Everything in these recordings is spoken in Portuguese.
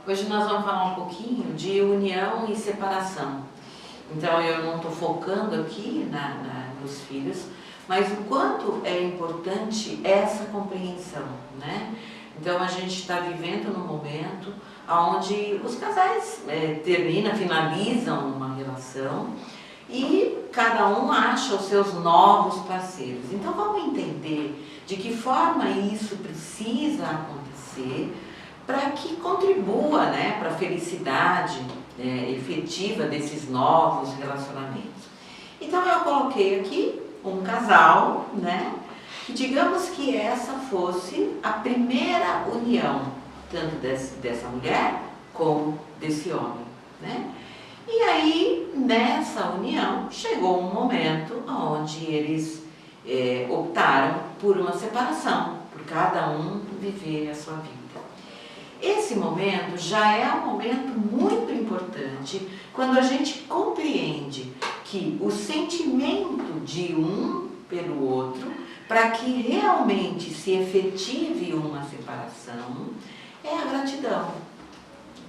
Hoje nós vamos falar um pouquinho de união e separação. Então eu não estou focando aqui nos filhos, mas o quanto é importante essa compreensão, né? Então a gente está vivendo num momento onde os casais finalizam uma relação e cada um acha os seus novos parceiros. Então vamos entender de que forma isso precisa acontecer para que contribua, né, para a felicidade efetiva desses novos relacionamentos. Então eu coloquei aqui um casal, né, que digamos que essa fosse a primeira união, tanto dessa mulher como desse homem, né? E aí, nessa união, chegou um momento onde eles optaram por uma separação, por cada um viver a sua vida. Esse momento já é um momento muito importante quando a gente compreende que o sentimento de um pelo outro, para que realmente se efetive uma separação, é a gratidão.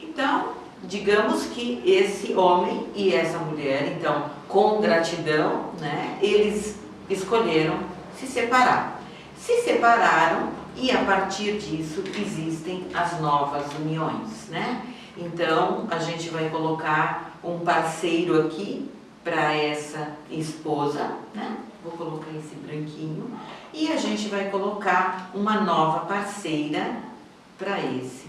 Então, digamos que esse homem e essa mulher, então, com gratidão, né, eles escolheram se separar. Se separaram e a partir disso existem as novas uniões, né? Então, a gente vai colocar um parceiro aqui para essa esposa, né? Vou colocar esse branquinho. E a gente vai colocar uma nova parceira para esse.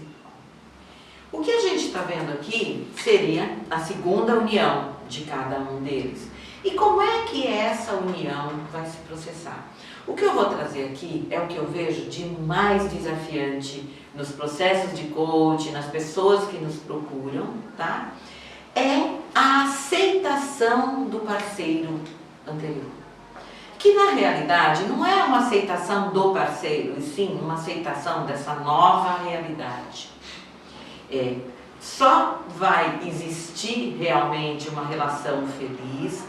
O que a gente está vendo aqui seria a segunda união de cada um deles. E como é que essa união vai se processar? O que eu vou trazer aqui é o que eu vejo de mais desafiante nos processos de coaching, nas pessoas que nos procuram, tá? É a aceitação do parceiro anterior. Que na realidade não é uma aceitação do parceiro, e sim uma aceitação dessa nova realidade. Só vai existir realmente uma relação feliz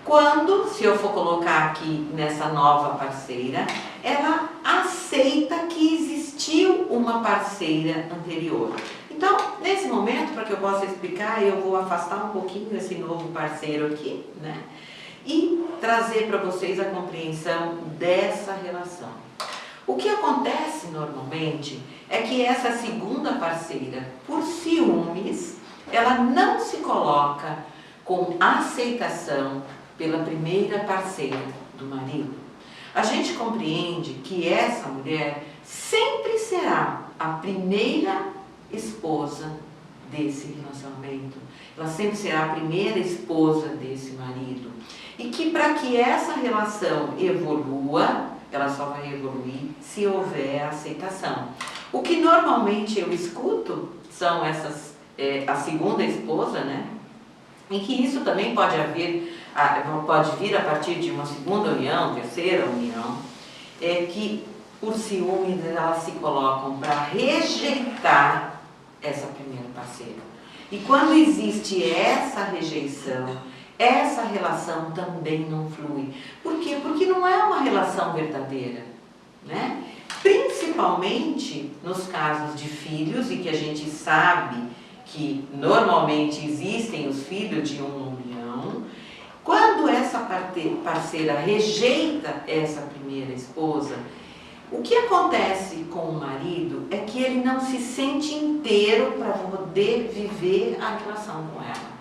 quando, se eu for colocar aqui nessa nova parceira, ela aceita que existiu uma parceira anterior. Então, nesse momento, para que eu possa explicar, eu vou afastar um pouquinho esse novo parceiro aqui, né? E trazer para vocês a compreensão dessa relação. O que acontece normalmente é que essa segunda parceira, por ciúmes, ela não se coloca com aceitação pela primeira parceira do marido. A gente compreende que essa mulher sempre será a primeira esposa desse relacionamento. Ela sempre será a primeira esposa desse marido. E que para que essa relação evolua, ela só vai evoluir se houver aceitação. O que normalmente eu escuto são a segunda esposa, né? Em que isso também pode vir a partir de uma segunda união, terceira união, que por ciúmes elas se colocam para rejeitar essa primeira parceira. E quando existe essa rejeição, essa relação também não flui. Por quê? Porque não é uma relação verdadeira, né? Principalmente nos casos de filhos, e que a gente sabe que normalmente existem os filhos de uma união. Quando essa parceira rejeita essa primeira esposa, o que acontece com o marido é que ele não se sente inteiro para poder viver a relação com ela.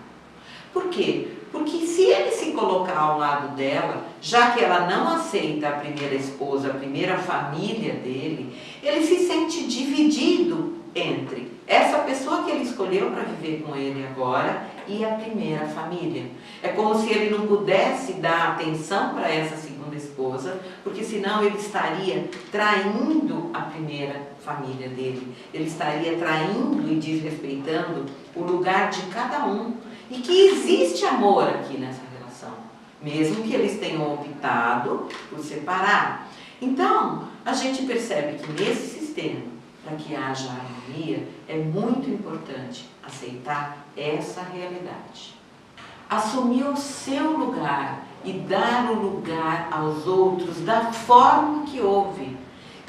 Por quê? Porque se ele se colocar ao lado dela, já que ela não aceita a primeira esposa, a primeira família dele, ele se sente dividido entre essa pessoa que ele escolheu para viver com ele agora e a primeira família. É como se ele não pudesse dar atenção para essa segunda esposa, porque senão ele estaria traindo a primeira família dele. Ele estaria traindo e desrespeitando o lugar de cada um. E que existe amor aqui nessa relação, mesmo que eles tenham optado por separar. Então, a gente percebe que nesse sistema, para que haja harmonia, é muito importante aceitar essa realidade. Assumir o seu lugar e dar o lugar aos outros da forma que houve.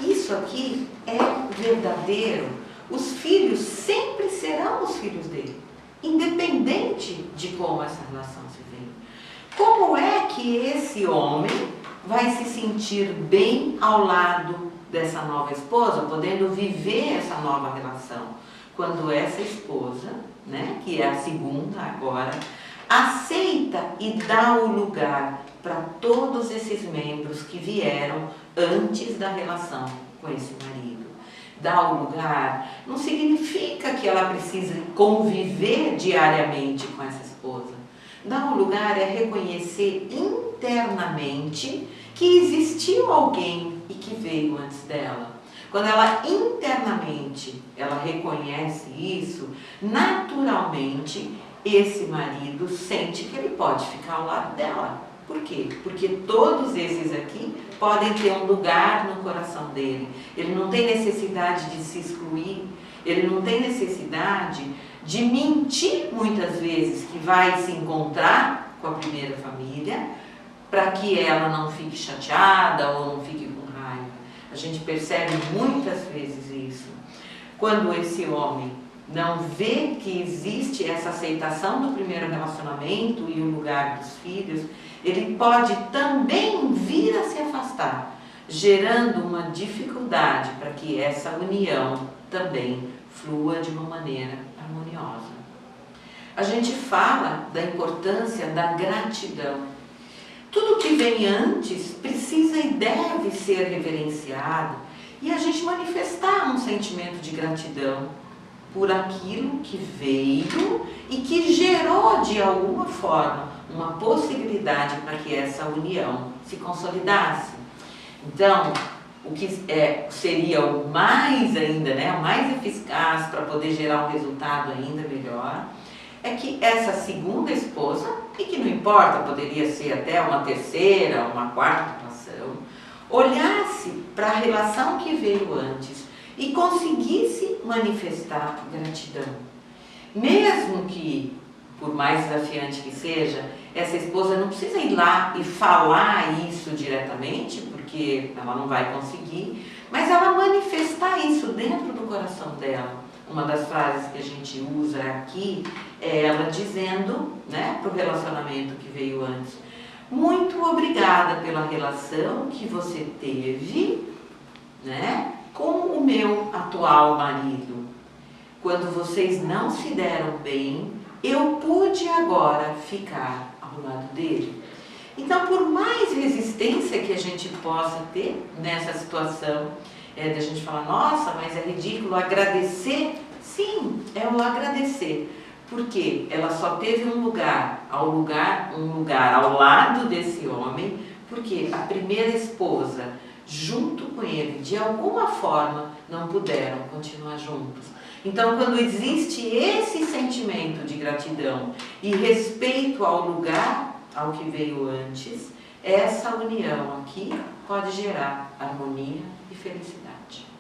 Isso aqui é verdadeiro. Os filhos sempre serão filhos dele, independente de como essa relação se vê. Como é que esse homem vai se sentir bem ao lado dessa nova esposa, podendo viver essa nova relação, quando essa esposa, né, que é a segunda agora, aceita e dá o lugar para todos esses membros que vieram antes da relação com esse marido? Dar o lugar não significa que ela precise conviver diariamente com essa esposa. Dar o lugar é reconhecer internamente que existiu alguém e que veio antes dela. Quando ela internamente ela reconhece isso, naturalmente esse marido sente que ele pode ficar ao lado dela. Por quê? Porque todos esses aqui podem ter um lugar no coração dele. Ele não tem necessidade de se excluir, ele não tem necessidade de mentir muitas vezes que vai se encontrar com a primeira família para que ela não fique chateada ou não fique com raiva. A gente percebe muitas vezes isso. Quando esse homem não vê que existe essa aceitação do primeiro relacionamento e o lugar dos filhos, ele pode também vir a se afastar, gerando uma dificuldade para que essa união também flua de uma maneira harmoniosa. A gente fala da importância da gratidão. Tudo que vem antes precisa e deve ser reverenciado e a gente manifestar um sentimento de gratidão por aquilo que veio e que gerou de alguma forma uma possibilidade para que essa união se consolidasse. Então, o que seria o mais ainda, né, o mais eficaz para poder gerar um resultado ainda melhor, é que essa segunda esposa, e que não importa, poderia ser até uma terceira, uma quarta relação, olhasse para a relação que veio antes e conseguisse manifestar gratidão. Mesmo que, por mais desafiante que seja, essa esposa não precisa ir lá e falar isso diretamente, porque ela não vai conseguir, mas ela manifestar isso dentro do coração dela. Uma das frases que a gente usa aqui é ela dizendo, né, para o relacionamento que veio antes: muito obrigada pela relação que você teve, né, com o meu atual marido. Quando vocês não se deram bem, eu pude agora ficar ao lado dele. Então, por mais resistência que a gente possa ter nessa situação, da gente falar, nossa, mas é ridículo agradecer. Sim, é o agradecer, porque ela só teve um lugar ao lado desse homem, porque a primeira esposa, junto com ele, de alguma forma, não puderam continuar juntos. Então, quando existe esse sentimento de gratidão e respeito ao lugar ao que veio antes, essa união aqui pode gerar harmonia e felicidade.